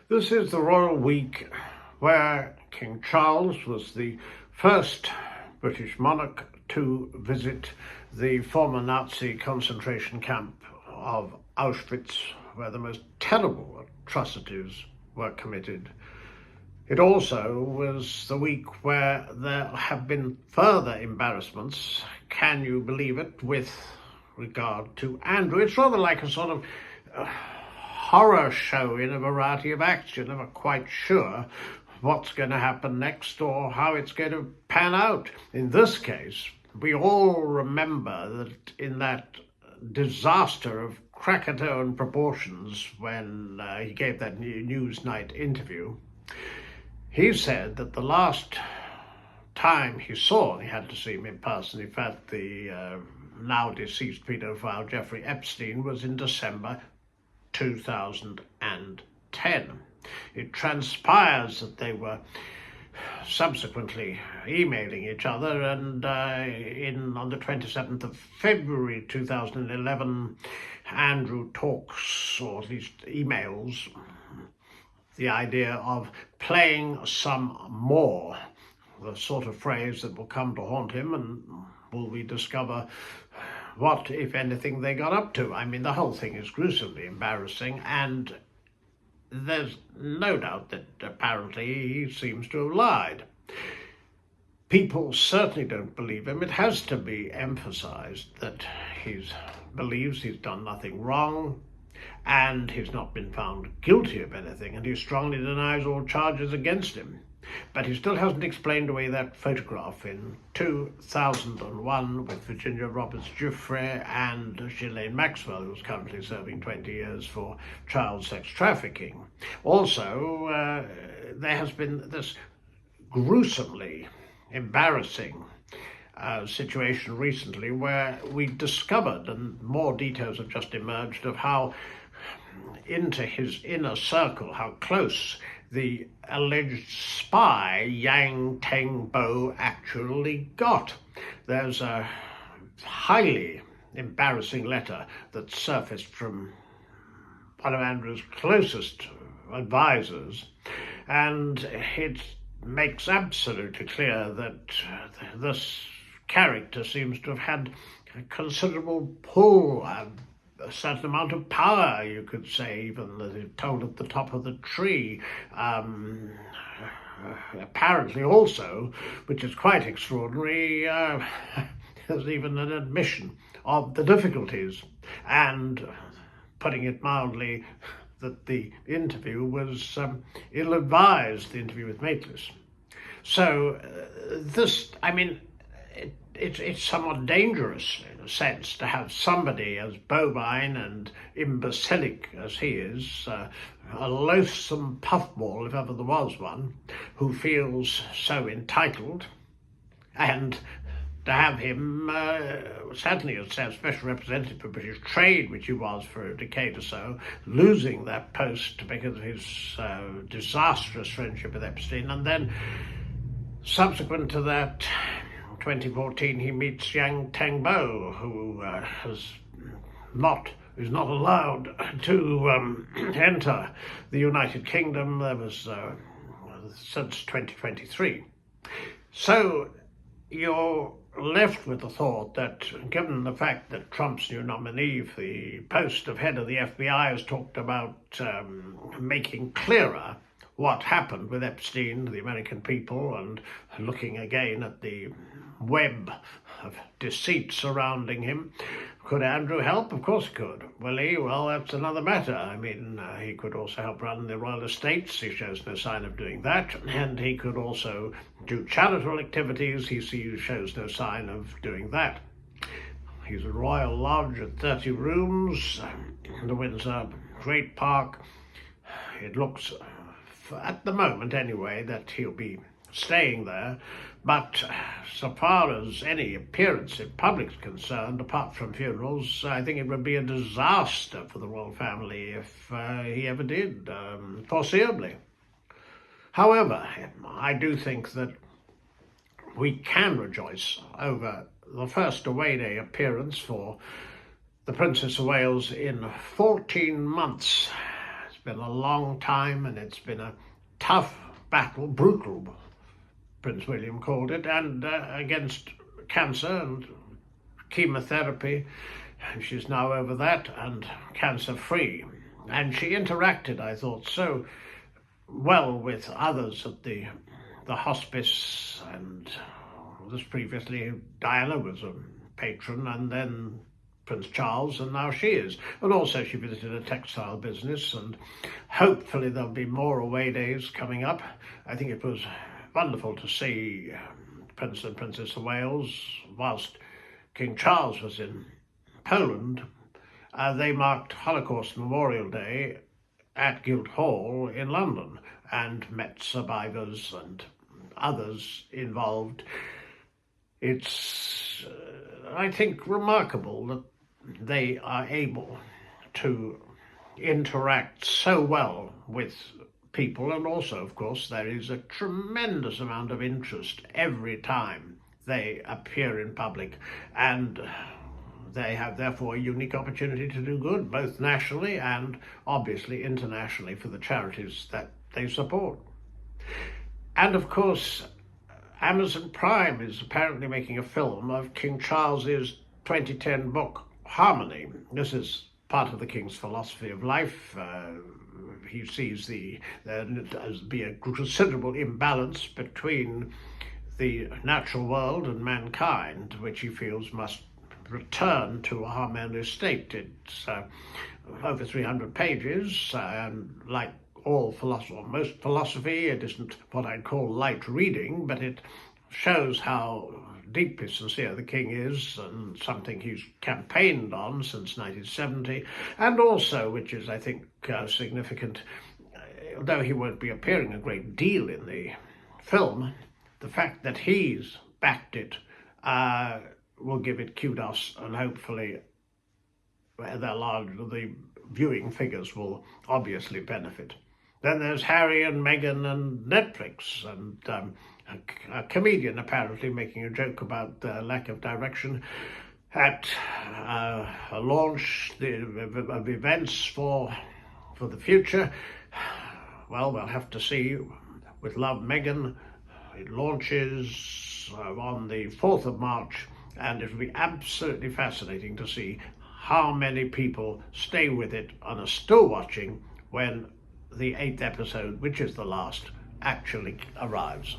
This is the royal week where King Charles was the first British monarch to visit the former Nazi concentration camp of Auschwitz, where the most terrible atrocities were committed. It also was the week where there have been further embarrassments, can you believe it, with regard to Andrew. It's rather like a sort of horror show in a variety of acts. You're never quite sure what's going to happen next or how it's going to pan out. In this case, we all remember that in that disaster of Krakatoan proportions when he gave that Newsnight interview, he said that the last time he saw, and he had to see him in person, in fact, the now deceased paedophile Jeffrey Epstein, was in December 2010. It transpires that they were subsequently emailing each other, and on the 27th of February 2011, Andrew talks, or at least emails, the idea of playing some more, the sort of phrase that will come to haunt him, and will we discover what, if anything, they got up to. I mean, the whole thing is gruesomely embarrassing, and there's no doubt that apparently he seems to have lied. People certainly don't believe him. It has to be emphasized that he believes he's done nothing wrong, and he's not been found guilty of anything, and he strongly denies all charges against him. But he still hasn't explained away that photograph in 2001 with Virginia Roberts-Giuffre and Ghislaine Maxwell, who's currently serving 20 years for child sex trafficking. Also, there has been this gruesomely embarrassing situation recently where we discovered, and more details have just emerged, of how into his inner circle, how close the alleged spy Yang Tengbo actually got. There's a highly embarrassing letter that surfaced from one of Andrew's closest advisors, and it makes absolutely clear that this character seems to have had a considerable pull, a certain amount of power, you could say, even as it's told at the top of the tree. Apparently also, which is quite extraordinary, there's even an admission of the difficulties, and, putting it mildly, that the interview was ill-advised, the interview with Maitlis. So it's somewhat dangerous, in a sense, to have somebody as bovine and imbecilic as he is, a loathsome puffball, if ever there was one, who feels so entitled, and to have him, certainly as special representative for British trade, which he was for a decade or so, losing that post because of his disastrous friendship with Epstein, and then subsequent to that, 2014, he meets Yang Tengbo, who is not allowed to enter the United Kingdom. There was since 2023. So you're left with the thought that, given the fact that Trump's new nominee for the post of head of the FBI has talked about making clearer what happened with Epstein to the American people, and looking again at the web of deceit surrounding him, could Andrew help? Of course he could. Will he? Well, that's another matter. I mean, he could also help run the royal estates. He shows no sign of doing that. And he could also do charitable activities. He shows no sign of doing that. He's a royal lodge at 30 rooms in the Windsor Great Park. It looks, at the moment anyway, that he'll be staying there, but so far as any appearance in public is concerned, apart from funerals, I think it would be a disaster for the royal family if he ever did, foreseeably. However, I do think that we can rejoice over the first away day appearance for the Princess of Wales in 14 months. It's been a long time, and it's been a tough battle, brutal, Prince William called it, and against cancer and chemotherapy. She's now over that and cancer-free. And she interacted, I thought, so well with others at the hospice, and this previously Diana was a patron, and then Prince Charles, and now she is. And also she visited a textile business, and hopefully there'll be more away days coming up. I think it was wonderful to see Prince and Princess of Wales, whilst King Charles was in Poland. They marked Holocaust Memorial Day at Guildhall in London and met survivors and others involved. It's, I think, remarkable that they are able to interact so well with people, and also, of course, there is a tremendous amount of interest every time they appear in public, and they have therefore a unique opportunity to do good, both nationally and obviously internationally, for the charities that they support. And of course, Amazon Prime is apparently making a film of King Charles's 2010 book, Harmony. This is part of the King's philosophy of life. He sees there be a considerable imbalance between the natural world and mankind, which he feels must return to a harmonious state. It's over 300 pages, and like all philosophy, or most philosophy, it isn't what I'd call light reading, but it shows how deeply sincere the king is, and something he's campaigned on since 1970, and also, which is, I think, significant, although he won't be appearing a great deal in the film, the fact that he's backed it will give it kudos, and hopefully the viewing figures will obviously benefit. Then there's Harry and Meghan and Netflix, and a comedian apparently making a joke about the lack of direction at a launch of events for the future. Well, we'll have to see. With Love, Meghan, it launches on the 4th of March, and it'll be absolutely fascinating to see how many people stay with it and are still watching when the 8th episode, which is the last, actually arrives.